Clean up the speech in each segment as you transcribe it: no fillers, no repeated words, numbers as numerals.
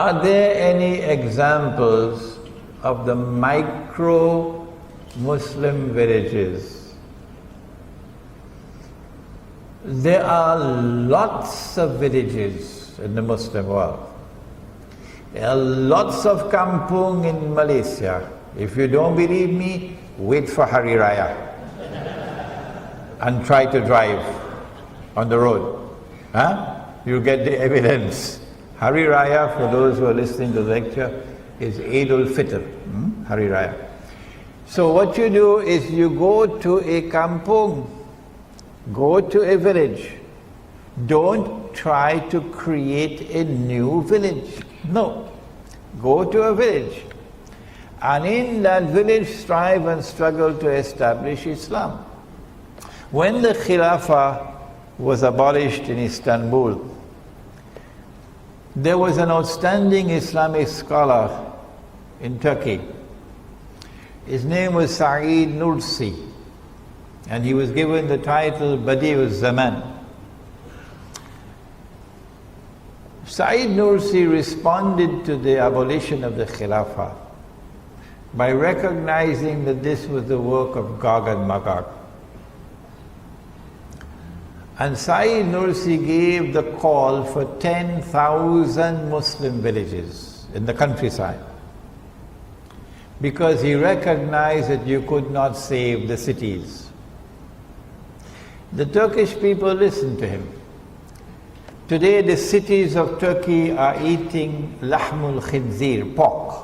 Are there any examples of the micro Muslim villages? There are lots of villages in the Muslim world. There are lots of kampung in Malaysia. If you don't believe me, wait for Hari Raya and try to drive on the road. You'll get the evidence. Hari Raya, for those who are listening to the lecture, is Eid al-Fitr, Hari Raya. So what you do is you go to a kampung, go to a village. Don't try to create a new village. No. Go to a village. And in that village strive and struggle to establish Islam. When the Khilafah was abolished in Istanbul, there was an outstanding Islamic scholar in Turkey. His name was Saeed Nursi, and he was given the title Badi'u Zaman. Saeed Nursi responded to the abolition of the Khilafah by recognizing that this was the work of Gog and Magog. And Saeed Nursi gave the call for 10,000 Muslim villages in the countryside, because he recognized that you could not save the cities. The Turkish people listened to him. Today the cities of Turkey are eating lahmul khinzir, pork,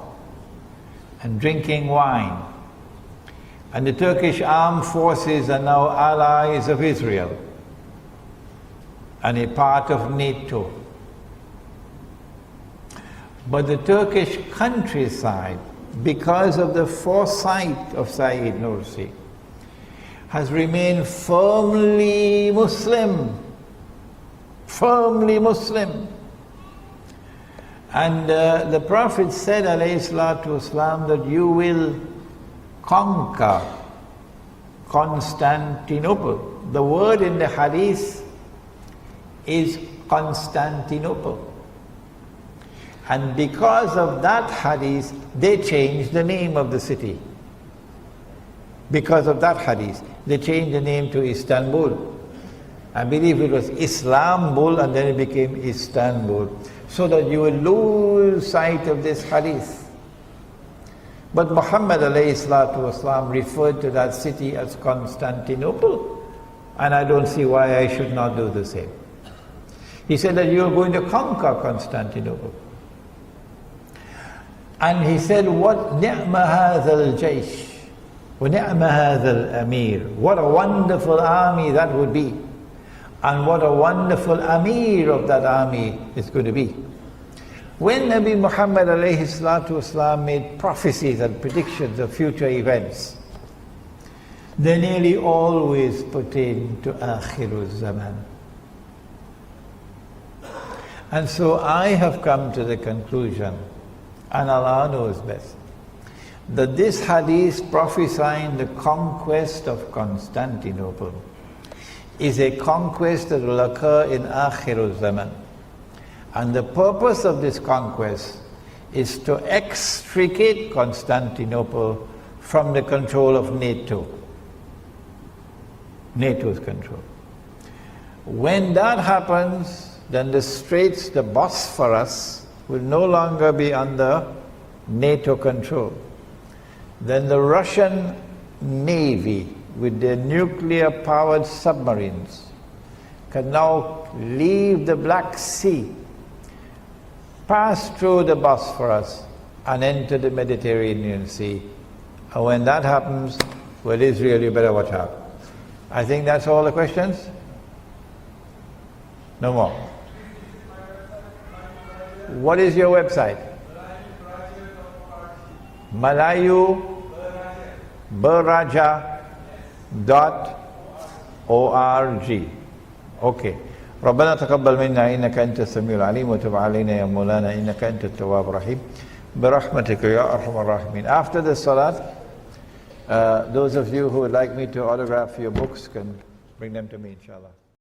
and drinking wine. And the Turkish armed forces are now allies of Israel and a part of NATO. But the Turkish countryside, because of the foresight of Saeed Nursi, has remained firmly Muslim. Firmly Muslim. And the Prophet said, alayhi salatu wasalam, that you will conquer Constantinople. The word in the hadith is Constantinople. And because of that hadith, they changed the name of the city. Because of that hadith, they changed the name to Istanbul. I believe it was Islambul, and then it became Istanbul, so that you will lose sight of this hadith. But Muhammad alayhi salatu wasalam referred to that city as Constantinople, and I don't see why I should not do the same. He said that you are going to conquer Constantinople. And he said, what ni'ma hadha al-jaysh, wa ni'ma hadha al-amir. What a wonderful army that would be. And what a wonderful Amir of that army is going to be. When Nabi Muhammad alayhi salatu wasalam made prophecies and predictions of future events, they nearly always pertain to Akhirul Zaman. And so I have come to the conclusion, and Allah knows best, that this hadith prophesying the conquest of Constantinople is a conquest that will occur in Akhirul Zaman. And the purpose of this conquest is to extricate Constantinople from the control of NATO. NATO's control. When that happens, then the Straits, the Bosphorus, will no longer be under NATO control. Then the Russian Navy, with their nuclear-powered submarines, can now leave the Black Sea, pass through the Bosphorus, and enter the Mediterranean Sea. And when that happens, well, Israel, you better watch out. I think that's all the questions? No more. What is your website? malayubaraja.org. Okay. ربنا تقبل منا إنك أنت السميع العليم وتب علينا يا مولانا إنك أنت التواب الرحيم برحمتك يا أرحم الراحمين. After the salat, those of you who would like me to autograph your books can bring them to me, inshallah.